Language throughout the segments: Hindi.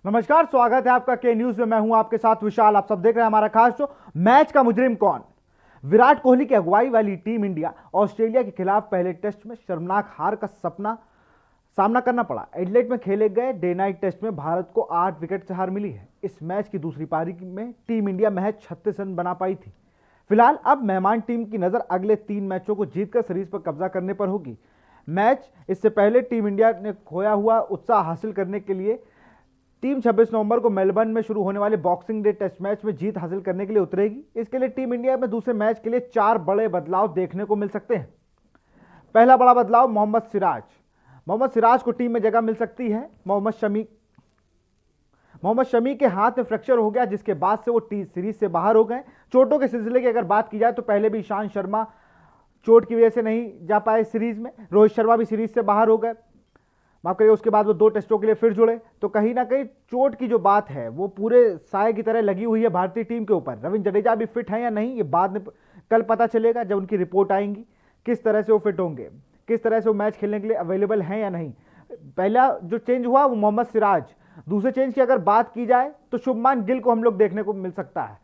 नमस्कार, स्वागत है आपका के न्यूज में। मैं हूं आपके साथ विशाल। आप सब देख रहे हैं हमारा खास शो मैच का मुजरिम कौन। विराट कोहली की अगुवाई वाली टीम इंडिया ऑस्ट्रेलिया के खिलाफ पहले टेस्ट में शर्मनाक हार का सामना करना पड़ा। एडिलेड में खेले गए डे नाइट टेस्ट में भारत को 8 विकेट से हार मिली है। इस मैच की दूसरी पारी में टीम इंडिया महज 36 रन बना पाई थी। फिलहाल अब मेहमान टीम की नजर अगले 3 मैचों को जीतकर सीरीज पर कब्जा करने पर होगी। मैच इससे पहले टीम इंडिया ने खोया हुआ उत्साह हासिल करने के लिए टीम 26 नवंबर को मेलबर्न में शुरू होने वाले बॉक्सिंग डे टेस्ट मैच में जीत हासिल करने के लिए उतरेगी। इसके लिए टीम इंडिया में दूसरे मैच के लिए 4 बड़े बदलाव देखने को मिल सकते हैं। पहला बड़ा बदलाव मोहम्मद सिराज को टीम में जगह मिल सकती है। मोहम्मद शमी के हाथ में फ्रैक्चर हो गया, जिसके बाद से वो सीरीज से बाहर हो गए। चोटों के सिलसिले की अगर बात की जाए तो पहले भी ईशांत शर्मा चोट की वजह से नहीं जा पाए सीरीज में। रोहित शर्मा भी सीरीज से बाहर हो गए, माफ करिए। उसके बाद वो 2 टेस्टों के लिए फिर जुड़े। तो कहीं ना कहीं चोट की जो बात है वो पूरे साए की तरह लगी हुई है भारतीय टीम के ऊपर। रविंद्र जडेजा भी फिट है या नहीं, ये बाद में कल पता चलेगा जब उनकी रिपोर्ट आएंगी, किस तरह से वो फिट होंगे, किस तरह से वो मैच खेलने के लिए अवेलेबल हैं या नहीं। पहला जो चेंज हुआ वो मोहम्मद सिराज। दूसरे चेंज की अगर बात की जाए तो शुभमान गिल को हम लोग देखने को मिल सकता है।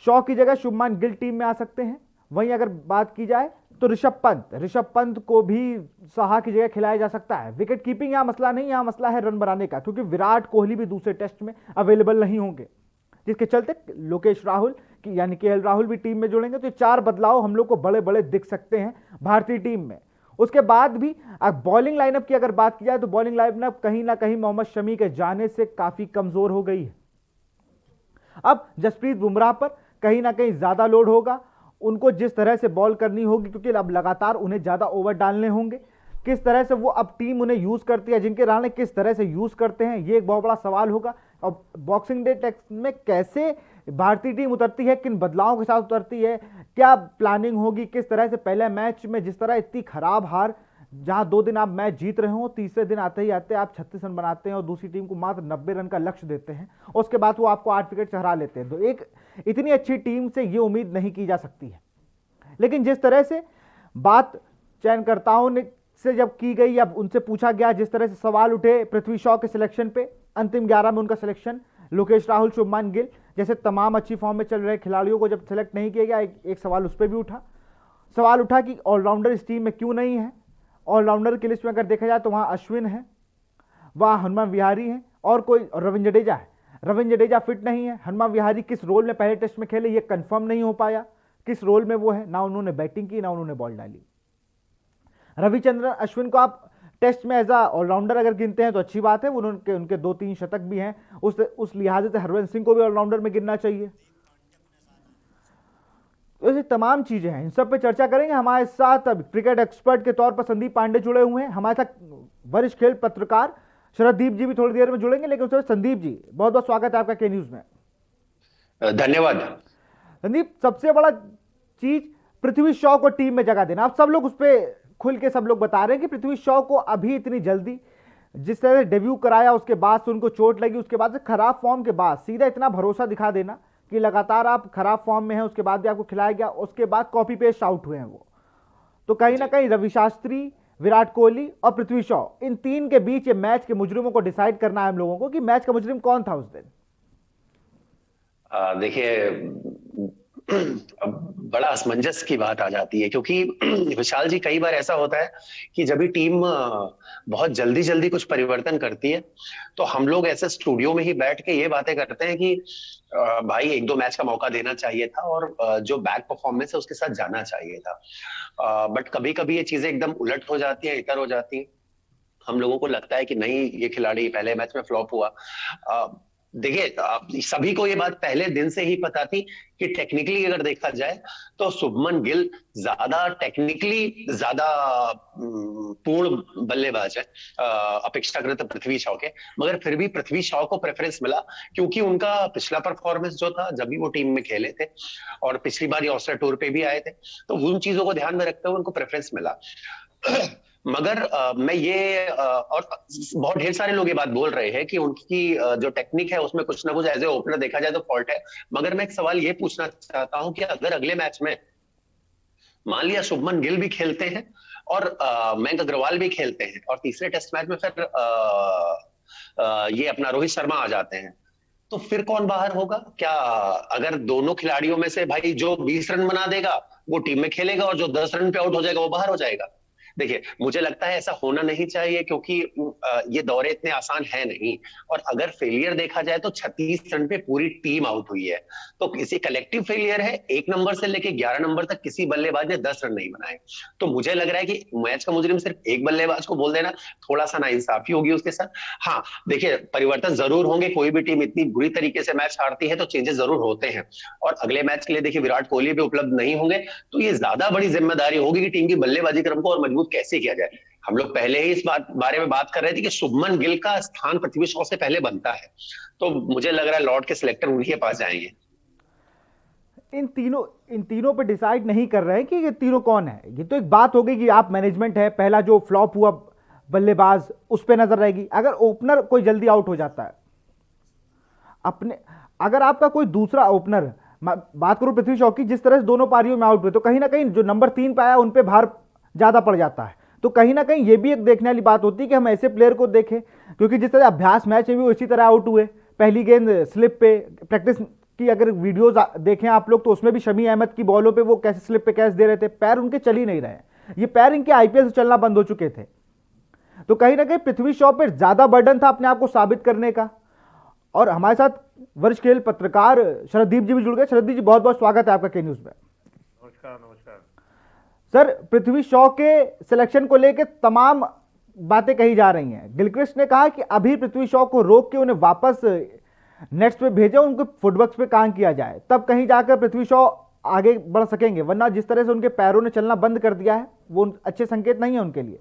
शॉ की जगह शुभमान गिल टीम में आ सकते हैं। वहीं अगर बात की जाए तो ऋषभ पंत को भी साहा की जगह खिलाया जा सकता है। विकेट कीपिंग यहां मसला नहीं, यहां मसला है रन बनाने का, क्योंकि विराट कोहली भी दूसरे टेस्ट में अवेलेबल नहीं होंगे, जिसके चलते लोकेश राहुल यानी केएल राहुल भी टीम में जुड़ेंगे। तो 4 बदलाव हम लोग को बड़े बड़े दिख सकते हैं भारतीय टीम में। उसके बाद भी बॉलिंग लाइनअप की अगर बात की जाए तो बॉलिंग लाइनअप कहीं ना कहीं मोहम्मद शमी के जाने से काफी कमजोर हो गई है। अब जसप्रीत बुमराह पर कहीं ना कहीं ज्यादा लोड होगा। उनको जिस तरह से बॉल करनी होगी, क्योंकि अब लगातार उन्हें ज्यादा ओवर डालने होंगे। किस तरह से वो अब टीम उन्हें यूज करती है, जिनके राणे किस तरह से यूज करते हैं, ये एक बहुत बड़ा सवाल होगा। और बॉक्सिंग डे टेस्ट में कैसे भारतीय टीम उतरती है, किन बदलावों के साथ उतरती है, क्या प्लानिंग होगी, किस तरह से पहले मैच में जिस तरह इतनी खराब हार, जहां 2 दिन आप मैच जीत रहे हो, तीसरे दिन आते ही आते आप 36 रन बनाते हैं और दूसरी टीम को मात्र 90 रन का लक्ष्य देते हैं। उसके बाद वो आपको 8 विकेट से हरा लेते हैं। तो एक इतनी अच्छी टीम से ये उम्मीद नहीं की जा सकती है। लेकिन जिस तरह से बात चयनकर्ताओं ने से जब की गई, अब उनसे पूछा गया, जिस तरह से सवाल उठे पृथ्वी शॉ के सिलेक्शन पे, अंतिम 11 में उनका सिलेक्शन, लोकेश राहुल, शुभमान गिल जैसे तमाम अच्छी फॉर्म में चल रहे खिलाड़ियों को जब सेलेक्ट नहीं किया गया, एक सवाल उस पर भी उठा। सवाल उठा कि ऑलराउंडर इस टीम में क्यों नहीं है। ऑलराउंडर की लिस्ट में अगर देखा जाए तो वहां अश्विन है, वहां हनुमा विहारी है और कोई रविंद्र जडेजा है। रविंद्र जडेजा फिट नहीं है। हनुमा विहारी किस रोल में पहले टेस्ट में खेले ये कंफर्म नहीं हो पाया, किस रोल में वो है। ना उन्होंने बैटिंग की, ना उन्होंने बॉल डाली। रविचंद्रन अश्विन को आप टेस्ट में एज अ ऑलराउंडर अगर गिनते हैं तो अच्छी बात है, उनके 2-3 शतक भी हैं। उस लिहाज से हरवंश सिंह को भी ऑलराउंडर में गिनना चाहिए। ऐसी तमाम चीजें हैं, इन सब पे चर्चा करेंगे। हमारे साथ अब क्रिकेट एक्सपर्ट के तौर पर संदीप पांडे जुड़े हुए हैं। हमारे साथ वरिष्ठ खेल पत्रकार शरददीप जी भी थोड़ी देर में जुड़ेंगे। लेकिन उससे संदीप जी, बहुत बहुत स्वागत है आपका के न्यूज में। धन्यवाद। संदीप, सबसे बड़ा चीज पृथ्वी शॉ को टीम में जगह देना। अब सब लोग उस पर खुल के सब लोग बता रहे हैं कि पृथ्वी शॉ को अभी इतनी जल्दी, जिस तरह से डेब्यू कराया उसके बाद से उनको चोट लगी, उसके बाद से खराब फॉर्म के बाद सीधा इतना भरोसा दिखा देना कि लगातार आप खराब फॉर्म में हैं, उसके बाद भी आपको खिलाया गया, उसके बाद कॉपी पेस्ट आउट हुए हैं वो। तो कहीं ना कहीं रवि शास्त्री, विराट कोहली और पृथ्वी शॉ, इन 3 के बीच ये मैच के मुजरिमों को डिसाइड करना है हम लोगों को कि मैच का मुजरिम कौन था उस दिन। देखिए, अब बड़ा असमंजस की बात आ जाती है, क्योंकि विशाल जी, कई बार ऐसा होता है कि जब भी टीम बहुत जल्दी जल्दी कुछ परिवर्तन करती है तो हम लोग ऐसे स्टूडियो में ही बैठ के ये बातें करते हैं कि भाई 1-2 मैच का मौका देना चाहिए था और जो बैक परफॉर्मेंस है उसके साथ जाना चाहिए था। बट कभी कभी ये चीजें एकदम उलट हो जाती है, इतर हो जाती है। हम लोगों को लगता है कि नहीं, ये खिलाड़ी पहले मैच में फ्लॉप हुआ। देखिए, सभी को ये बात पहले दिन से ही पता थी कि टेक्निकली अगर देखा जाए तो शुभमन गिल ज्यादा टेक्निकली ज्यादा पूर्ण बल्लेबाज है अपेक्षाकृत पृथ्वी शॉ के। मगर फिर भी पृथ्वी शॉ को प्रेफरेंस मिला, क्योंकि उनका पिछला परफॉर्मेंस जो था जब भी वो टीम में खेले थे और पिछली बार ये ऑस्ट्रेलिया टूर पे भी आए थे, तो उन चीजों को ध्यान में रखते हुए उनको प्रेफरेंस मिला। मगर मैं ये और बहुत ढेर सारे लोग ये बात बोल रहे हैं कि उनकी जो टेक्निक है उसमें कुछ ना कुछ एज ए ओपनर देखा जाए तो फॉल्ट है। मगर मैं एक सवाल ये पूछना चाहता हूं कि अगर अगले मैच में मान लिया शुभमन गिल भी खेलते हैं और मयंक अग्रवाल भी खेलते हैं और तीसरे टेस्ट मैच में फिर ये अपना रोहित शर्मा आ जाते हैं, तो फिर कौन बाहर होगा क्या? अगर दोनों खिलाड़ियों में से भाई जो 20 रन बना देगा वो टीम में खेलेगा, और जो 10 रन पे आउट हो जाएगा वो बाहर हो जाएगा। देखिए, मुझे लगता है ऐसा होना नहीं चाहिए, क्योंकि ये दौरे इतने आसान है नहीं। और अगर फेलियर देखा जाए तो 36 रन पे पूरी टीम आउट हुई है, तो किसी कलेक्टिव फेलियर है। 1 नंबर से लेके 11 नंबर तक किसी बल्लेबाज ने 10 रन नहीं बनाए। तो मुझे लग रहा है कि मैच का मुजरिम सिर्फ एक बल्लेबाज को बोल देना थोड़ा सा नाइंसाफी होगी उसके साथ। हाँ, देखिए, परिवर्तन जरूर होंगे। कोई भी टीम इतनी बुरी तरीके से मैच हारती है तो चेंजेस जरूर होते हैं। और अगले मैच के लिए देखिए विराट कोहली भी उपलब्ध नहीं होंगे, तो ये ज्यादा बड़ी जिम्मेदारी होगी कि टीम की बल्लेबाजी क्रम को और मजबूत कैसे किया जाए। हम लोग पहले ही इस बारे में बात कर रहे थे कि शुभमन गिल का स्थान पृथ्वी शॉ से पहले बनता है, तो मुझे लग रहा है लॉर्ड के सिलेक्टर उन्हीं के पास जाएंगे। इन तीनों पे डिसाइड नहीं कर रहे हैं कि ये तीनों कौन है। ये तो एक बात हो गई कि आप मैनेजमेंट है, पहला जो फ्लॉप हुआ बल्लेबाज उस पे नजर रहेगी। अगर ओपनर कोई जल्दी आउट हो जाता है अपने, अगर आपका कोई दूसरा ओपनर, बात करूं पृथ्वी शॉ की, जिस तरह से दोनों पारियों में आउट हुए, तो कहीं ना कहीं जो नंबर 3 पे आया उन पे भार ज्यादा पड़ जाता है। तो कहीं ना कहीं ये भी एक देखने वाली बात होती है कि हम ऐसे प्लेयर को देखें, क्योंकि जिस तरह अभ्यास मैच में भी उसी तरह आउट हुए, पहली गेंद स्लिप पे। प्रैक्टिस की अगर वीडियोज देखें आप लोग तो उसमें भी शमी अहमद की बॉलों पे वो कैसे स्लिप पे कैच दे रहे थे, पैर उनके चल ही नहीं रहे। ये पैर इनके आईपीएल से चलना बंद हो चुके थे। तो कहीं ना कहीं पृथ्वी शॉ पे ज्यादा बर्डन था अपने आप को साबित करने का। और हमारे साथ वरिष्ठ खेल पत्रकार शरदीप जी भी जुड़ गए। शरदीप जी, बहुत बहुत स्वागत है आपका के न्यूज में। नमस्कार। नमस्कार सर, पृथ्वी शॉ के सिलेक्शन को लेकर तमाम बातें कही जा रही हैं। गिलक्रिस्ट ने कहा कि अभी पृथ्वी शॉ को रोक के उन्हें वापस नेट्स पे भेजा, उनको फुटवर्क्स पे काम किया जाए, तब कहीं जाकर पृथ्वी शॉ आगे बढ़ सकेंगे। वरना जिस तरह से उनके पैरों ने चलना बंद कर दिया है वो अच्छे संकेत नहीं है उनके लिए।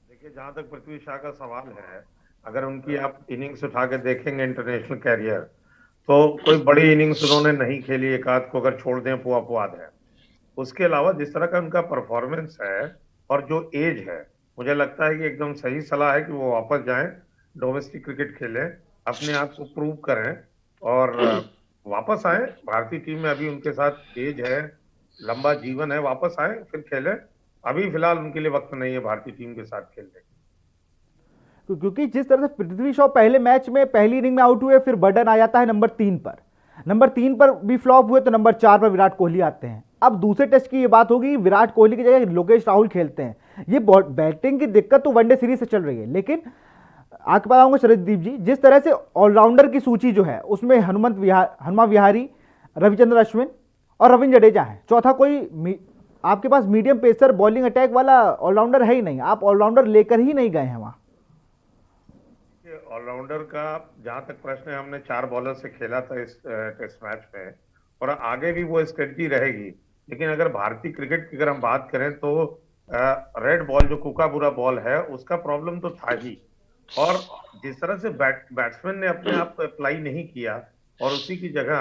देखिए, जहां तक पृथ्वी शॉ का सवाल है, अगर उनकी आप इनिंग्स उठा के देखेंगे इंटरनेशनल कैरियर, तो कोई बड़ी इनिंग्स उन्होंने नहीं खेली। एक आध को अगर छोड़ दें पुआध है। उसके अलावा जिस तरह का उनका परफॉर्मेंस है और जो एज है, मुझे लगता है कि एकदम सही सलाह है कि वो वापस जाएं, डोमेस्टिक क्रिकेट खेलें, अपने आप को प्रूव करें और वापस आए भारतीय टीम में। अभी उनके साथ एज है, लंबा जीवन है, वापस आए फिर खेलें। अभी फिलहाल उनके लिए वक्त नहीं है भारतीय टीम के साथ खेलने। क्योंकि जिस तरह से पृथ्वी शॉ पहले मैच में पहली इनिंग में आउट हुए, फिर बर्डन आ जाता है नंबर 3 पर। नंबर 3 पर भी फ्लॉप हुए तो नंबर 4 पर विराट कोहली आते हैं। अब दूसरे टेस्ट की ये बात होगी, विराट कोहली की जगह लोकेश राहुल खेलते हैं। ये बैटिंग की दिक्कत तो वनडे सीरीज से चल रही है, लेकिन आपके पास आऊंगा शरदीप जी, जिस तरह से ऑलराउंडर की सूची जो है उसमें हनुमा विहारी, रविचंद्र अश्विन और रविंद्र जडेजा है। चौथा कोई आपके पास मीडियम पेसर बॉलिंग अटैक वाला ऑलराउंडर है ही नहीं। आप ऑलराउंडर लेकर ही नहीं गए हैं वहां। ऑलराउंडर का जहां तक प्रश्न है, हमने 4 बॉलर से खेला था इस टेस्ट मैच में और आगे भी वो स्ट्रेटजी रहेगी। लेकिन अगर भारतीय क्रिकेट की अगर हम बात करें तो रेड बॉल जो कुकाबुरा बॉल है उसका प्रॉब्लम तो था ही। और जिस तरह से बैट्समैन ने अपने आप अप्लाई नहीं किया, और उसी की जगह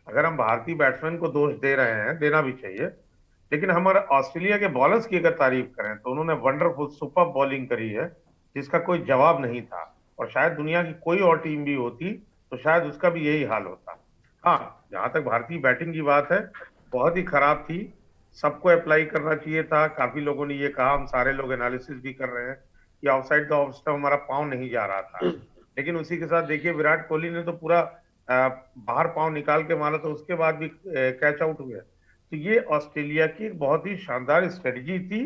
अगर हम भारतीय बैट्समैन को दोष दे रहे हैं, देना भी चाहिए, लेकिन हमारे ऑस्ट्रेलिया के बॉलर्स की अगर तारीफ करें तो उन्होंने वंडरफुल सुपर बॉलिंग करी है जिसका कोई जवाब नहीं था। और शायद दुनिया की कोई और टीम भी होती तो शायद उसका भी यही हाल होता। हाँ, जहां तक भारतीय बैटिंग की बात है, बहुत ही खराब थी। सबको अप्लाई करना चाहिए था। काफी लोगों ने ये कहा, हम सारे लोग एनालिसिस भी कर रहे हैं कि ऑफसाइड द ऑफ स्टंप हमारा पांव नहीं जा रहा था। लेकिन उसी के साथ देखिए, विराट कोहली ने तो पूरा बाहर पांव निकाल के मारा, तो उसके बाद भी कैच आउट हुए। तो ये ऑस्ट्रेलिया की बहुत ही शानदार स्ट्रेटजी थी,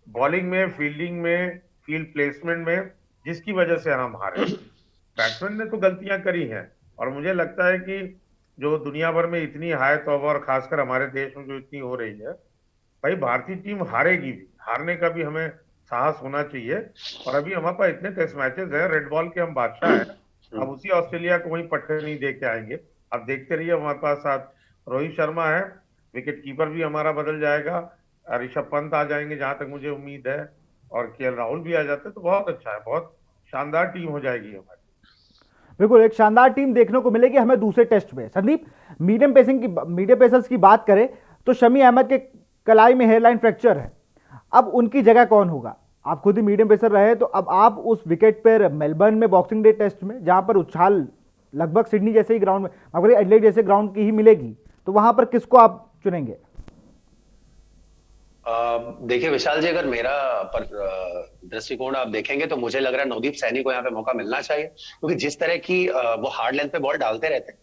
बॉलिंग में, फील्डिंग में, फील्ड प्लेसमेंट में, जिसकी वजह से हम हारे। बैट्समैन ने तो गलतियां करी हैं, और मुझे लगता है कि जो दुनिया भर में इतनी हाय तौबा और खासकर हमारे देश में जो इतनी हो रही है, भाई भारतीय टीम हारेगी भी, हारने का भी हमें साहस होना चाहिए। और अभी हमारे पास इतने टेस्ट मैचेस हैं, रेड बॉल के हम बादशाह हैं। अब उसी ऑस्ट्रेलिया को वहीं पट्टे नहीं दे के आएंगे। अब देखते रहिए, हमारे पास साथ रोहित शर्मा है, विकेट कीपर भी हमारा बदल जाएगा, ऋषभ पंत आ जाएंगे जहां तक मुझे उम्मीद है, और केएल राहुल भी आ जाते, तो बहुत अच्छा है, बहुत शानदार टीम हो जाएगी हमारी। बिल्कुल एक शानदार टीम देखने को मिलेगी हमें दूसरे टेस्ट में। संदीप, मीडियम पेसर्स की बात करें तो शमी अहमद के कलाई में हेयरलाइन फ्रैक्चर है। अब उनकी जगह कौन होगा? आप खुद ही मीडियम पेसर रहे, तो अब आप उस विकेट पर मेलबर्न में बॉक्सिंग डे टेस्ट में, जहां पर उछाल लगभग सिडनी जैसे ही ग्राउंड में, अगर एडिलेड जैसे ग्राउंड की ही मिलेगी, तो वहां पर किसको आप चुनेंगे? देखिए विशाल जी, अगर मेरा दृष्टिकोण आप देखेंगे तो मुझे लग रहा है नवदीप सैनी को यहाँ पे मौका मिलना चाहिए, क्योंकि जिस तरह की वो हार्ड लेंथ पे बॉल डालते रहते हैं,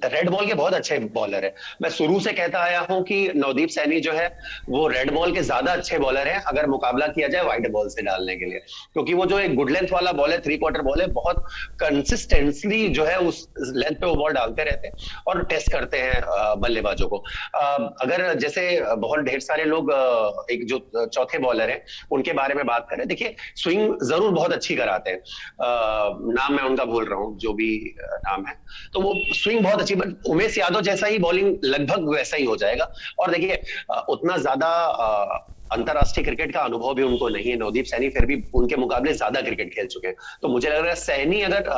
रेड बॉल के बहुत अच्छे बॉलर है। मैं शुरू से कहता आया हूं कि नवदीप सैनी जो है वो रेड बॉल के ज्यादा अच्छे बॉलर हैं अगर मुकाबला किया जाए वाइड बॉल से डालने के लिए, क्योंकि वो जो एक गुड लेंथ वाला बॉल है, 3/4 बॉल है, बहुत कंसिस्टेंटली जो है उस लेंथ पे वो बॉल डालते रहते हैं और टेस्ट करते हैं बल्लेबाजों को। अगर जैसे बहुत ढेर सारे लोग एक जो चौथे बॉलर हैं उनके बारे में बात करें, देखिए स्विंग जरूर बहुत अच्छी कराते हैं, नाम मैं उनका भूल रहा हूँ जो भी नाम है, तो वो स्विंग बहुत अच्छी, बट उमेश यादव जैसा ही बॉलिंग लगभग वैसा ही हो जाएगा। और देखिए उतना ज्यादा अंतरराष्ट्रीय क्रिकेट का अनुभव भी उनको नहीं है नवदीप सैनी, फिर भी उनके मुकाबले ज्यादा क्रिकेट खेल चुके हैं, तो मुझे लग रहा है सैनी अगर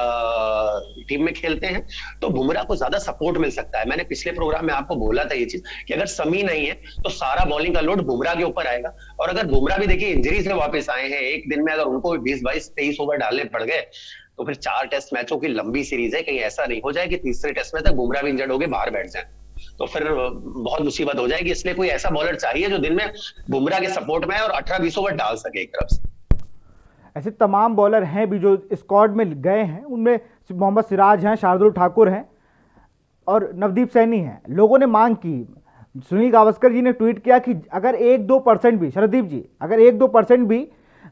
टीम में खेलते हैं तो बुमराह को ज्यादा सपोर्ट मिल सकता है। मैंने पिछले प्रोग्राम में आपको बोला था ये चीज कि अगर समी नहीं है तो सारा बॉलिंग का लोड बुमराह के ऊपर आएगा, और अगर बुमराह भी देखिए इंजरी से वापस आए हैं, एक दिन में अगर उनको 20-22-23 ओवर डालने पड़ गए तो फिर 4 टेस्ट मैचों की लंबी सीरीज है, कहीं ऐसा नहीं हो जाए कि तीसरे टेस्ट में तक बुमराह भी इंजर्ड होकर बाहर बैठ जाए, तो फिर बहुत मुसीबत हो जाएगी। इसलिए कोई ऐसा बॉलर चाहिए जो दिन में बुमराह के सपोर्ट में है और 18-20 ओवर डाल सके एक तरफ से। ऐसे तमाम बॉलर हैं भी जो स्क्वाड में गए हैं, उनमें मोहम्मद सिराज हैं, शार्दुल ठाकुर हैं और नवदीप सैनी हैं। लोगों ने मांग की, सुनील गावस्कर जी ने ट्वीट किया कि अगर 1-2% भी, शरदीप जी, अगर 1-2% भी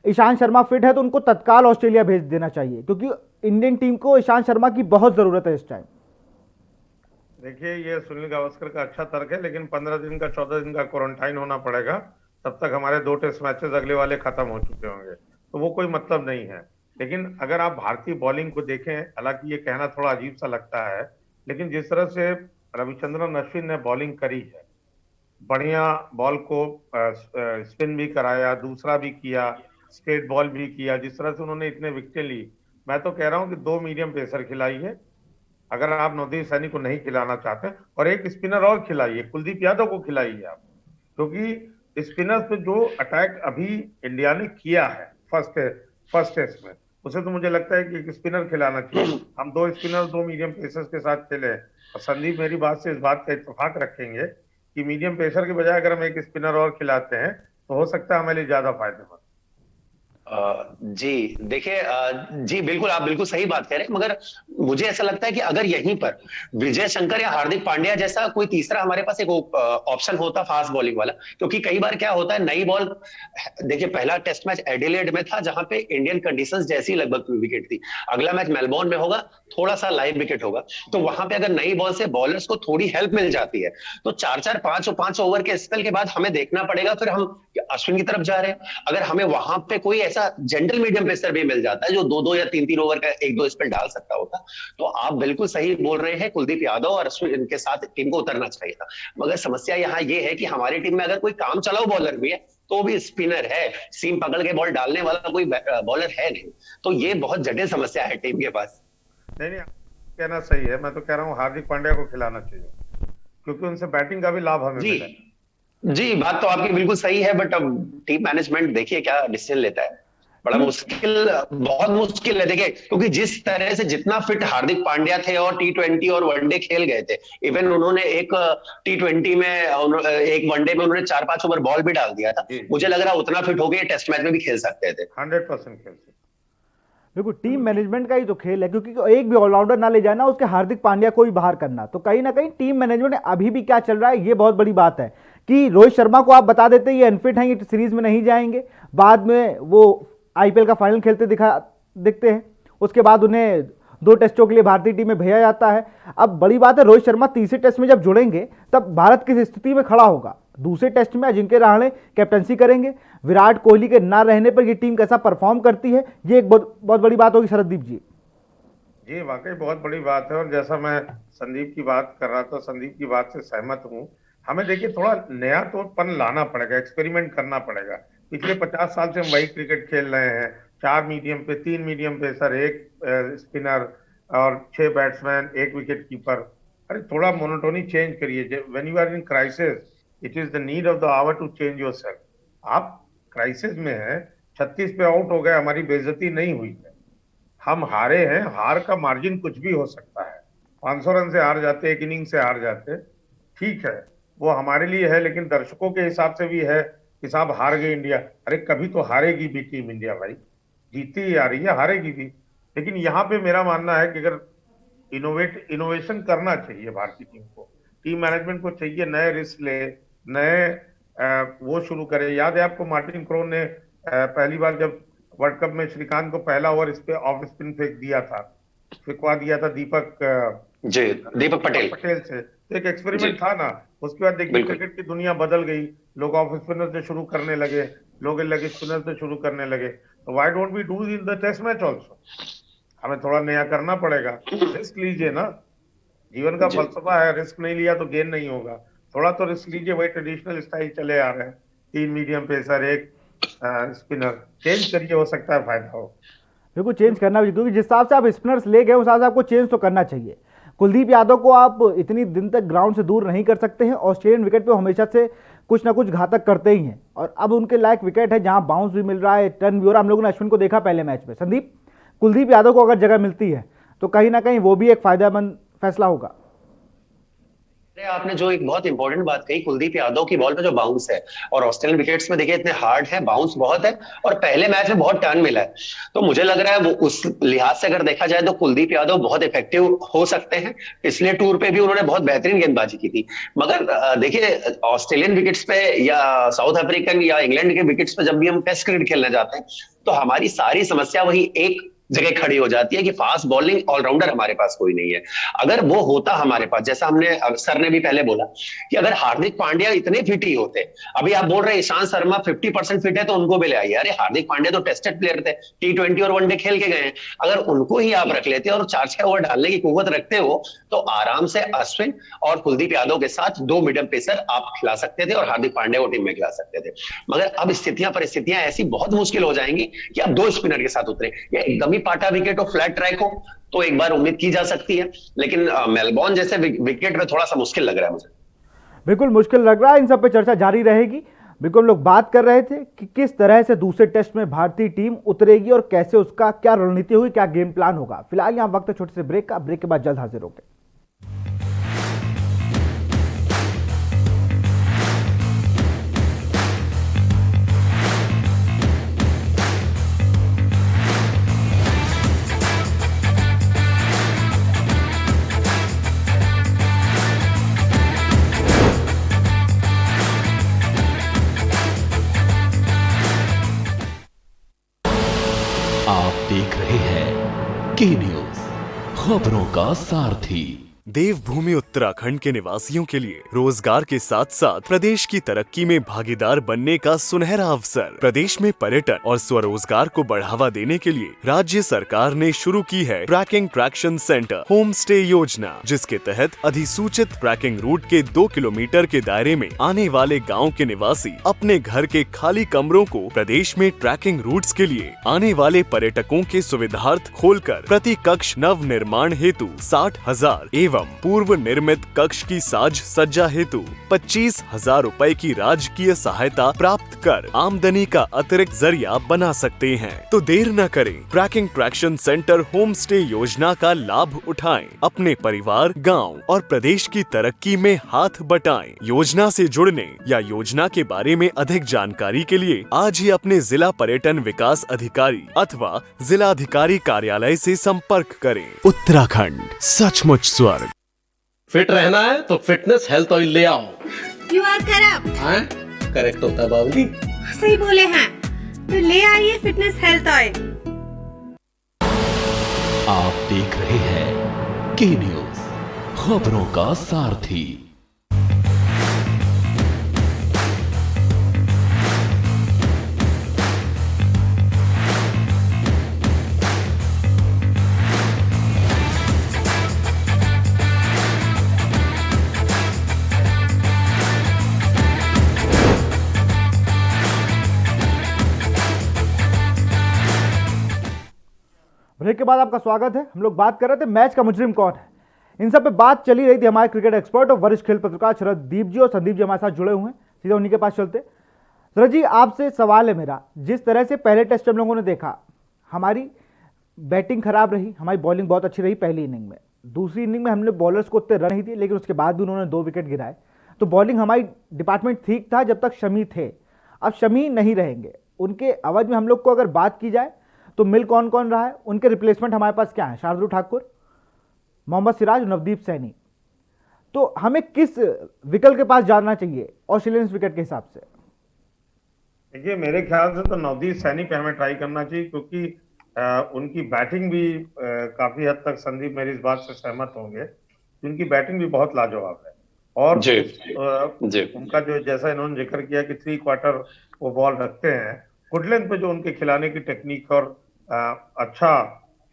ईशांत शर्मा फिट है तो उनको तत्काल ऑस्ट्रेलिया भेज देना चाहिए, क्योंकि इंडियन टीम को ईशांत शर्मा की बहुत ज़रूरत है इस टाइम। देखिए ये सुनील गावस्कर का अच्छा तर्क है, लेकिन 15 दिन का 14 दिन का क्वारंटाइन होना पड़ेगा, तब तक हमारे 2 टेस्ट मैचेस अगले वाले खत्म हो चुके होंगे, तो वो कोई मतलब नहीं है। लेकिन अगर आप भारतीय बॉलिंग को देखें, हालांकि ये कहना थोड़ा अजीब सा लगता है, लेकिन जिस तरह से रविचंद्रन अश्विन ने बॉलिंग करी है, बढ़िया बॉल को स्पिन भी कराया, दूसरा भी किया, स्ट्रेट बॉल भी किया, जिस तरह से उन्होंने इतने विकेटें ली, मैं तो कह रहा हूं कि 2 मीडियम पेसर खिलाई है अगर आप नवदीप सैनी को नहीं खिलाना चाहते, और एक स्पिनर और खिलाइए, कुलदीप यादव को खिलाइए आप, क्योंकि स्पिनर्स पे जो अटैक अभी इंडिया ने किया है फर्स्ट टेस्ट में, उसे तो मुझे लगता है कि एक स्पिनर खिलाना चाहिए। हम 2 स्पिनर 2 मीडियम पेसर्स के साथ खेले, और संदीप मेरी बात से इस बात का इत्तेफाक रखेंगे कि मीडियम पेसर के बजाय अगर हम एक स्पिनर और खिलाते हैं तो हो सकता है हमारे लिए ज्यादा फायदेमंद। जी देखिए, जी बिल्कुल, आप बिल्कुल सही बात कह रहे हैं, मगर मुझे ऐसा लगता है कि अगर यहीं पर विजय शंकर या हार्दिक पांड्या जैसा कोई तीसरा हमारे पास एक ऑप्शन होता फास्ट बॉलिंग वाला, क्योंकि कई बार क्या होता है नई बॉल, देखिए पहला टेस्ट मैच एडिलेड में था जहां पे इंडियन कंडीशंस जैसी लगभग विकेट थी, अगला मैच मेलबोर्न में होगा, थोड़ा सा लाइव विकेट होगा, तो वहां पे अगर नई बॉल से बॉलर्स को थोड़ी हेल्प मिल जाती है तो 4-4, 5 ओवर के स्पेल के बाद हमें देखना पड़ेगा फिर हम अश्विन की तरफ जा रहे हैं, अगर हमें वहां पे कोई ऐसा जेंटल मीडियम पेसर भी मिल जाता है जो 2-2 या 3-3 ओवर का 1-2 स्पेल डाल सकता होता, तो आप बिल्कुल सही बोल रहे हैं, कुलदीप यादव और अश्विन इनके साथ टीम को उतरना चाहिए था। मगर समस्या यहाँ ये है कि हमारी टीम में अगर कोई काम चलाओ बॉलर भी है तो भी स्पिनर है, सीम पकड़ के बॉल डालने वाला कोई बॉलर है नहीं, तो ये बहुत जटिल समस्या है टीम के पास। नहीं, कहना सही है, मैं तो कह रहा हूँ हार्दिक पांड्या को खिलाना चाहिए, क्योंकि उनसे बैटिंग का भी लाभ हमें मिला है। जी बात तो आपकी बिल्कुल सही है, बट अब टीम मैनेजमेंट देखिए क्या डिसीजन लेता है, बड़ा मुश्किल, बहुत मुश्किल है। देखिए क्योंकि जिस तरह से जितना फिट हार्दिक पांड्या थे और T20 और वनडे खेल गए थे, इवन उन्होंने एक T20 में एक वनडे में उन्होंने 4-5 ओवर बॉल भी डाल दिया था, मुझे लग रहा है उतना फिट हो गए टेस्ट मैच में भी खेल सकते थे, 100% खेल सकते। देखो टीम मैनेजमेंट का ही तो खेल है, क्योंकि एक भी ऑलराउंडर ना ले जाना, उसके हार्दिक पांड्या को ही बाहर करना, तो कहीं ना कहीं टीम मैनेजमेंट अभी भी क्या चल रहा है ये बहुत बड़ी बात है कि रोहित शर्मा को आप बता देते ये अनफिट हैं, ये सीरीज में नहीं जाएंगे, बाद में वो आईपीएल का फाइनल खेलते दिखते हैं, उसके बाद उन्हें 2 टेस्टों के लिए भारतीय टीम में भेजा जाता है। अब बड़ी बात है रोहित शर्मा तीसरे टेस्ट में जब जुड़ेंगे तब भारत किस स्थिति में खड़ा होगा, दूसरे टेस्ट में अजिंक्य रहाणे कैप्टनसी करेंगे, विराट कोहली के ना रहने पर ये टीम कैसा परफॉर्म करती है, ये एक बहुत बड़ी बात होगी शरदीप जी। जी वाकई बहुत बड़ी बात है, और जैसा मैं संदीप की बात कर रहा था, संदीप की बात से सहमत हूँ। हमें देखिए थोड़ा नया तौरपन लाना पड़ेगा, एक्सपेरिमेंट करना पड़ेगा। पिछले 50 साल से हम वही क्रिकेट खेल रहे हैं, 4 मीडियम पे, 3 मीडियम पेसर, 1 स्पिनर और 6 बैट्समैन, 1 विकेट कीपर। अरे थोड़ा मोनोटोनी चेंज करिए। When you are in crisis it is the need of the hour to change yourself. आप क्राइसिस में हैं, 36 पे आउट हो गए, हमारी बेइज्जती नहीं हुई है, हम हारे हैं, हार का मार्जिन कुछ भी हो सकता है, 500 रन से हार जाते, 1 इनिंग से हार जाते, ठीक है वो हमारे लिए है, लेकिन दर्शकों के हिसाब से भी है कि साहब हार गई इंडिया। अरे कभी तो हारेगी भी टीम इंडिया भाई, जीती ही आ रही है, हारेगी भी। लेकिन यहाँ पे मेरा मानना है कि अगर इनोवेशन करना चाहिए भारतीय टीम को, टीम मैनेजमेंट को चाहिए नए रिस्क ले, नए वो शुरू करे। याद है आपको मार्टिन क्रोन ने पहली बार जब वर्ल्ड कप में श्रीकांत को पहला ओवर इस पे ऑफ स्पिन फेंक दिया था, फेंकवा दिया था जी, दीपक पटेल पटेल से, तो एक जी, एक्सपेरिमेंट था ना। उसके बाद देखिए बिल्कुल। क्रिकेट की दुनिया बदल गई, लोग ऑफ स्पिनर से शुरू करने लगे, लोग लेग स्पिनर से शुरू करने लगे। तो why don't we do in the test match also? हमें थोड़ा नया करना पड़ेगा, रिस्क लीजिए ना। जीवन का जी, फलसफा है, रिस्क नहीं लिया तो गेन नहीं होगा। थोड़ा तो रिस्क लीजिए, वही ट्रेडिशनल स्टाइल चले आ रहे हैं, 3 मीडियम पेसर, एक स्पिनर, चेंज करिए, हो सकता है फायदा हो। बिल्कुल चेंज करना भी, क्योंकि जिस हिसाब से आप स्पिनर्स ले गए उस हिसाब से आपको चेंज तो करना चाहिए। कुलदीप यादव को आप इतनी दिन तक ग्राउंड से दूर नहीं कर सकते हैं। ऑस्ट्रेलियन विकेट पे हमेशा से कुछ ना कुछ घातक करते ही हैं, और अब उनके लायक विकेट है जहां बाउंस भी मिल रहा है, टर्न भी हो रहा है। हम लोगों ने अश्विन को देखा पहले मैच में। संदीप, कुलदीप यादव को अगर जगह मिलती है तो कहीं ना कहीं वो भी एक फायदेमंद फैसला होगा। अरे आपने जो एक बहुत इंपॉर्टेंट बात कही, कुलदीप यादव की बॉल पे जो बाउंस है, और ऑस्ट्रेलियन विकेट्स में देखिए इतने हार्ड है, बाउंस बहुत है, और पहले मैच में बहुत टर्न मिला है। तो मुझे लग रहा है वो उस लिहाज से अगर देखा जाए तो कुलदीप यादव बहुत इफेक्टिव हो सकते हैं। पिछले टूर पे भी उन्होंने बहुत बेहतरीन गेंदबाजी की थी। मगर देखिए ऑस्ट्रेलियन विकेट्स पे या साउथ अफ्रीकन या इंग्लैंड के विकेट्स पे जब भी हम टेस्ट क्रिकेट खेलने जाते हैं तो हमारी सारी समस्या वही एक जगह खड़ी हो जाती है कि फास्ट बॉलिंग ऑलराउंडर हमारे पास कोई नहीं है। अगर वो होता हमारे पास, जैसा हमने सर ने भी पहले बोला कि अगर हार्दिक पांड्या इतने फिट ही होते, अभी आप बोल रहे हैं ईशांत शर्मा 50% फिट है तो उनको भी ले आइए। अरे हार्दिक पांड्या तो टेस्टेड प्लेयर थे, T20 और वनडे खेल के गए हैं। अगर उनको ही आप रख लेते और 4-6 ओवर डालने की कुव्वत रखते हो तो आराम से अश्विन और कुलदीप यादव के साथ 2 मीडियम पेसर आप खिला सकते थे और हार्दिक पांड्या को टीम में खिला सकते थे। मगर अब परिस्थितियां ऐसी बहुत मुश्किल हो जाएंगी कि आप 2 स्पिनर के साथ उतरे, या एकदम ही पाटा विकेट हो, फ्लैट ट्रैक हो, तो एक बार उम्मीद की जा सकती है। लेकिन मेलबोर्न जैसे विकेट में थोड़ा सा मुश्किल लग रहा है मुझे। बिल्कुल मुश्किल लग रहा है। इन सब पे चर्चा जारी रहेगी। बिल्कुल, लोग बात कर रहे थे कि किस तरह से दूसरे टेस्ट में भारतीय टीम उतरेगी और कैसे उसका क्या रणनीति होगी, क्या गेम प्लान होगा। फिलहाल यहाँ वक्त है छोटे से ब्रेक का। ब्रेक के बाद जल्द हाजिर होंगे। आप देख रहे हैं के न्यूज, खबरों का सारथी। देवभूमि उत्तराखंड के निवासियों के लिए रोजगार के साथ साथ प्रदेश की तरक्की में भागीदार बनने का सुनहरा अवसर। प्रदेश में पर्यटन और स्वरोजगार को बढ़ावा देने के लिए राज्य सरकार ने शुरू की है trekking traction centre home stay योजना, जिसके तहत अधिसूचित ट्रैकिंग रूट के 2 किलोमीटर के दायरे में आने वाले गाँव के निवासी अपने घर के खाली कमरों को प्रदेश में ट्रैकिंग रूट्स के लिए आने वाले पर्यटकों के सुविधार्थ खोलकर प्रति कक्ष नव निर्माण हेतु 60,000 एवं पूर्व निर्मित कक्ष की साज सज्जा हेतु 25,000 रुपए की राजकीय सहायता प्राप्त कर आमदनी का अतिरिक्त जरिया बना सकते हैं। तो देर न करें, trekking traction centre home stay योजना का लाभ उठाएं, अपने परिवार, गांव और प्रदेश की तरक्की में हाथ बटाएं। योजना से जुड़ने या योजना के बारे में अधिक जानकारी के लिए आज ही अपने जिला पर्यटन विकास अधिकारी अथवा जिला अधिकारी कार्यालय से संपर्क करें। उत्तराखंड सचमुच स्वर्ग। फिट रहना है तो फिटनेस हेल्थ ऑयल ले आओ। You are correct. हाँ, करेक्ट होता है बाबूजी। सही बोले हैं, तो ले आइए फिटनेस हेल्थ ऑयल। आप देख रहे हैं के न्यूज, खबरों का सारथी। ब्रेक के बाद आपका स्वागत है। हम लोग बात कर रहे थे मैच का मुजरिम कौन है। इन सब पे बात चली रही थी। हमारे क्रिकेट एक्सपर्ट और वरिष्ठ खेल पत्रकार शरद दीप जी और संदीप जी हमारे साथ जुड़े हुए हैं। सीधे उन्हीं के पास चलते। शरद जी, आपसे सवाल है मेरा, जिस तरह से पहले टेस्ट हम लोगों ने देखा, हमारी बैटिंग खराब रही, हमारी बॉलिंग बहुत अच्छी रही पहली इनिंग में। दूसरी इनिंग में हमने बॉलर्स को उतने रन नहीं दिए, लेकिन उसके बाद भी उन्होंने 2 विकेट गिराए। तो बॉलिंग हमारी डिपार्टमेंट ठीक था जब तक शमी थे। अब शमी नहीं रहेंगे, उनके अवध में हम लोग को अगर बात की जाए तो मिल कौन कौन रहा है, उनके रिप्लेसमेंट हमारे पास क्या है, शार्दुल ठाकुर, मोहम्मद सिराज, नवदीप सैनी। तो हमें किस विकल्प के पास जाना चाहिए ऑस्ट्रेलियन विकेट के हिसाब से? देखिए मेरे ख्याल से तो नवदीप सैनी पे हमें ट्राई करना चाहिए, क्योंकि उनकी बैटिंग भी काफी हद तक, संदीप मेरी इस बात से सहमत होंगे, उनकी बैटिंग भी बहुत लाजवाब है। और जी, जी। उनका जो, जैसा इन्होंने जिक्र किया कि 3 क्वार्टर वो बॉल रखते हैं, गुडलेंथ पे जो उनके खिलाने की टेक्निक और अच्छा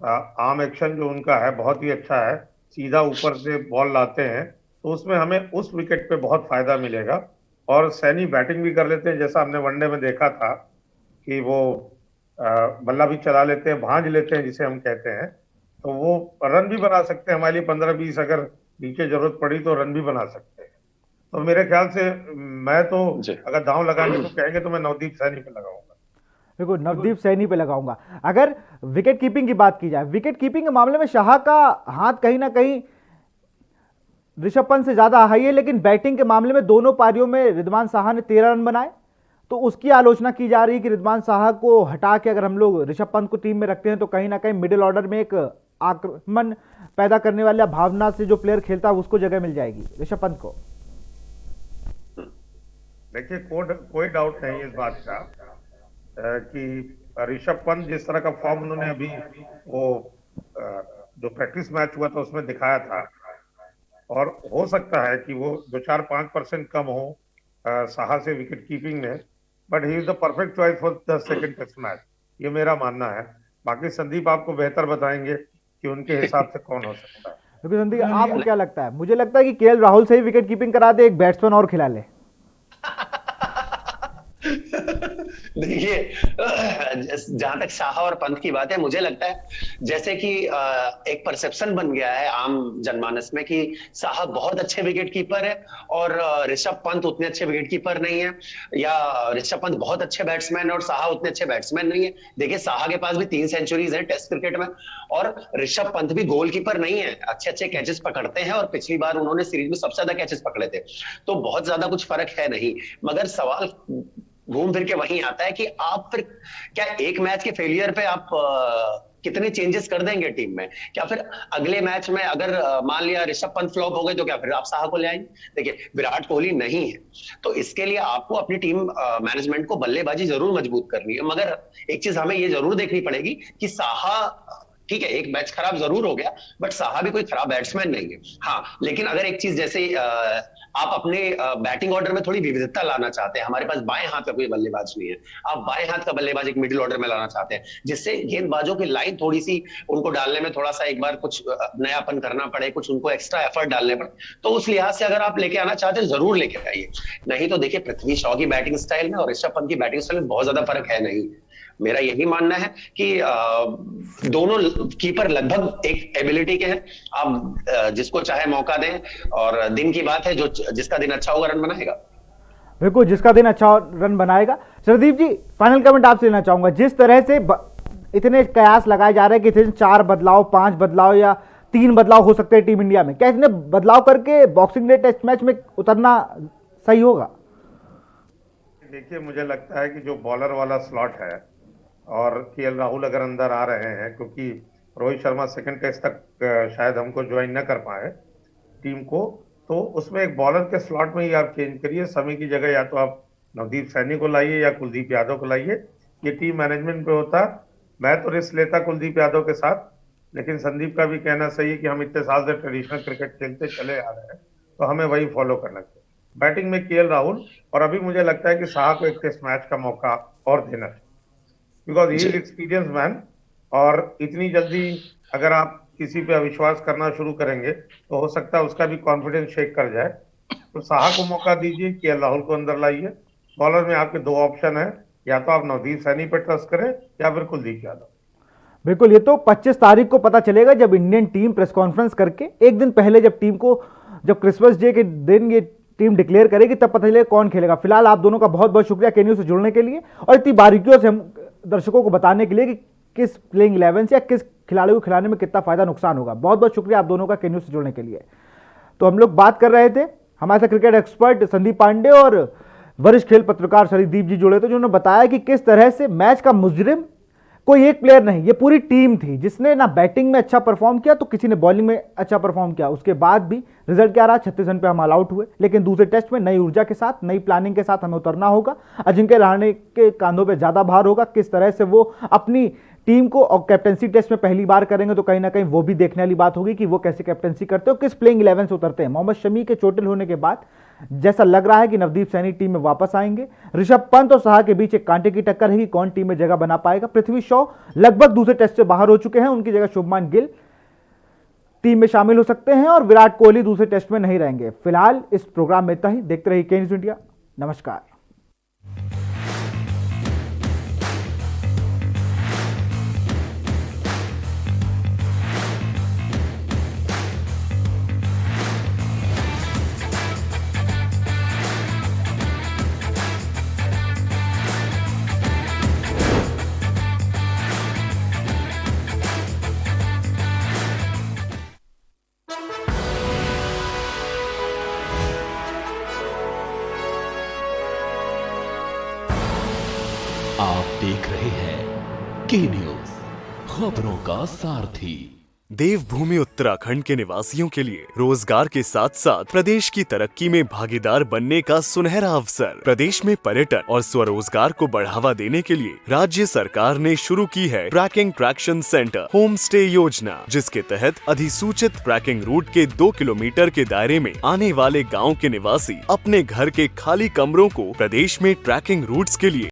आर्म एक्शन जो उनका है बहुत ही अच्छा है, सीधा ऊपर से बॉल लाते हैं, तो उसमें हमें उस विकेट पे बहुत फायदा मिलेगा। और सैनी बैटिंग भी कर लेते हैं, जैसा हमने वनडे में देखा था कि वो बल्ला भी चला लेते हैं, भांज लेते हैं जिसे हम कहते हैं, तो वो रन भी बना सकते हैं हमारे लिए, 15-20 अगर नीचे जरूरत पड़ी तो रन भी बना सकते हैं। तो मेरे ख्याल से मैं तो अगर दांव लगाने को कहेंगे तो मैं नवदीप सैनी पे लगाऊंगा। देखो नवदीप सैनी पे लगाऊंगा। अगर विकेट कीपिंग की बात की जाए, विकेट कीपिंग के मामले में शाह का हाथ कहीं ना कहीं ऋषभ पंत से ज्यादा हाई है, लेकिन बैटिंग के मामले में दोनों पारियों में रिद्धमान साहा ने 13 रन बनाए, तो उसकी आलोचना की जा रही है कि रिद्धमान साहा को हटा के अगर हम लोग ऋषभ पंत को टीम में रखते हैं तो कहीं ना कहीं मिडिल ऑर्डर में एक आक्रमण पैदा करने वाला भावना से जो प्लेयर खेलता है उसको जगह मिल जाएगी ऋषभ पंत को। देखिए कोई डाउट नहीं इस बात का कि ऋषभ पंत जिस तरह का फॉर्म उन्होंने अभी वो जो प्रैक्टिस मैच हुआ था उसमें दिखाया था, और हो सकता है कि वो 2-4-5% कम हो साहा से विकेट कीपिंग में, but he is the perfect choice for the second test match, ये मेरा मानना है। बाकी संदीप आपको बेहतर बताएंगे कि उनके हिसाब से कौन हो सकता है। क्योंकि संदीप आपको क्या लगता है? मुझे लगता है कि केएल राहुल से ही विकेट कीपिंग करा दे, एक बैट्समैन और खिला ले। देखिए जहां तक शाह और पंत की बात है, मुझे लगता है जैसे कि एक परसेप्शन बन गया है आम जनमानस में कि शाह बहुत अच्छे विकेट कीपर है और ऋषभ पंत उतने अच्छे विकेट कीपर नहीं है, या ऋषभ पंत बहुत अच्छे बैट्समैन है और शाह उतने अच्छे बैट्समैन नहीं है। देखिए शाह के पास भी 3 सेंचुरीज है टेस्ट क्रिकेट में, और ऋषभ पंत भी गोलकीपर नहीं है, अच्छे अच्छे कैचेस पकड़ते हैं और पिछली बार उन्होंने सीरीज में सबसे ज्यादा कैचेस पकड़े थे, तो बहुत ज्यादा कुछ फर्क है नहीं। मगर सवाल घूम फिर के वहीं आता है कि आप फिर क्या एक मैच के फेलियर पे आप कितने चेंजेस कर देंगे टीम में? क्या फिर अगले मैच में अगर मान लिया ऋषभ पंत फ्लॉप हो गए तो क्या फिर आप साहा को ले आएंगे? देखिए विराट कोहली नहीं है, तो इसके लिए आपको अपनी टीम मैनेजमेंट को बल्लेबाजी जरूर मजबूत करनी है। मगर एक चीज हमें ये जरूर देखनी पड़ेगी कि साहा, ठीक है एक मैच खराब जरूर हो गया, बट साहा भी कोई खराब बैट्समैन नहीं है। हाँ, लेकिन अगर एक चीज जैसे आप अपने बैटिंग ऑर्डर में थोड़ी विविधता लाना चाहते हैं, हमारे पास बाएं हाथ का कोई बल्लेबाज नहीं है, आप बाएं हाथ का बल्लेबाज एक मिडिल ऑर्डर में लाना चाहते हैं जिससे गेंदबाजों की लाइन थोड़ी सी उनको डालने में थोड़ा सा एक बार कुछ नयापन करना पड़े, कुछ उनको एक्स्ट्रा एफर्ट डालने पड़े, तो उस लिहाज से अगर आप लेके आना चाहते हैं जरूर लेके आइए। नहीं तो देखिए पृथ्वी शॉ की बैटिंग स्टाइल में और ऋषभ पंत की बैटिंग स्टाइल में बहुत ज्यादा फर्क है नहीं। मेरा यही मानना है कि दोनों कीपर लगभग एक एबिलिटी के हैं, आप जिसको चाहे मौका दें, और दिन की बात है जो जिसका दिन अच्छा होगा रन बनाएगा। बिल्कुल, जिसका दिन अच्छा रन बनाएगा। सरदीप जी फाइनल कमेंट आपसे लेना चाहूंगा, जिस तरह से इतने कयास लगाए जा रहे हैं कि इतने 4 बदलाव 5 बदलाव या 3 बदलाव हो सकते हैं टीम इंडिया में, क्या इतने बदलाव करके बॉक्सिंग डे टेस्ट मैच में उतरना सही होगा? देखिए मुझे लगता है कि जो बॉलर वाला स्लॉट है और केएल राहुल अगर अंदर आ रहे हैं, क्योंकि रोहित शर्मा सेकंड टेस्ट तक शायद हमको ज्वाइन न कर पाए टीम को, तो उसमें एक बॉलर के स्लॉट में ही आप चेंज करिए। समय की जगह या तो आप नवदीप सैनी को लाइए या कुलदीप यादव को लाइए, ये टीम मैनेजमेंट पे होता। मैं तो रिस्क लेता कुलदीप यादव के साथ, लेकिन संदीप का भी कहना सही है कि हम इतने साल से ट्रेडिशनल क्रिकेट खेलते चले आ रहे हैं, तो हमें वही फॉलो करना चाहिए। बैटिंग में केएल राहुल, और अभी मुझे लगता है कि शाह को एक टेस्ट मैच का मौका और देना चाहिए, because he is experience man, और इतनी जल्दी अगर आप किसी पे अविश्वास करना शुरू करेंगे तो हो सकता है उसका भी कॉन्फिडेंस शेक कर जाए। तो साहा को मौका दीजिए, केएल राहुल को अंदर लाइए। बॉलर में आपके 2 ऑप्शन है, या तो आप नवदीप सैनी पे ट्रस्ट करें या फिर कुलदीप यादव। बिल्कुल, ये तो 25 तारीख को पता चलेगा जब इंडियन टीम प्रेस कॉन्फ्रेंस करके एक दिन पहले जब क्रिसमस डे के दिन ये टीम डिक्लेयर करेगी तब पता चलेगा कौन खेलेगा। फिलहाल आप दोनों का बहुत बहुत शुक्रिया के न्यूज़ से जुड़ने के लिए और इतनी बारीकियों से हम दर्शकों को बताने के लिए कि किस प्लेइंग 11 से या किस खिलाड़ी को खिलाने में कितना फायदा नुकसान होगा। बहुत बहुत शुक्रिया आप दोनों का के न्यूज़ से जुड़ने के लिए। तो हम लोग बात कर रहे थे, हमारे साथ क्रिकेट एक्सपर्ट संदीप पांडे और वरिष्ठ खेल पत्रकार शरीदीप जी जुड़े थे, जिन्होंने बताया कि किस तरह से मैच का मुजरिम कोई एक प्लेयर नहीं, ये पूरी टीम थी, जिसने ना बैटिंग में अच्छा परफॉर्म किया तो किसी ने बॉलिंग में अच्छा परफॉर्म किया। उसके बाद भी रिजल्ट क्या रहा, 36 रन पे हम ऑल आउट हुए। लेकिन दूसरे टेस्ट में नई ऊर्जा के साथ, नई प्लानिंग के साथ हमें उतरना होगा। अजिंक्य रहाणे के कांधों पे ज्यादा भार होगा, किस तरह से वो अपनी टीम को, और कैप्टनसी टेस्ट में पहली बार करेंगे तो कहीं ना कहीं वो भी देखने वाली बात होगी कि वो कैसे कैप्टनसी करते हो, किस प्लेइंग 11 से उतरते हैं। मोहम्मद शमी के चोटिल होने के बाद जैसा लग रहा है कि नवदीप सैनी टीम में वापस आएंगे। ऋषभ पंत और साहा के बीच एक कांटे की टक्कर है कि कौन टीम में जगह बना पाएगा। पृथ्वी शॉ लगभग दूसरे टेस्ट से बाहर हो चुके हैं, उनकी जगह शुभमान गिल टीम में शामिल हो सकते हैं और विराट कोहली दूसरे टेस्ट में नहीं रहेंगे। फिलहाल इस प्रोग्राम में इतना ही। देखते रहिए के न्यूज़ इंडिया। नमस्कार। आप देख रहे हैं के न्यूज, खबरों का सारथी। देवभूमि उत्तराखंड के निवासियों के लिए रोजगार के साथ साथ प्रदेश की तरक्की में भागीदार बनने का सुनहरा अवसर। प्रदेश में पर्यटन और स्वरोजगार को बढ़ावा देने के लिए राज्य सरकार ने शुरू की है trekking traction centre home stay योजना, जिसके तहत अधिसूचित ट्रैकिंग रूट के 2 किलोमीटर के दायरे में आने वाले गाँव के निवासी अपने घर के खाली कमरों को प्रदेश में ट्रैकिंग रूट्स के लिए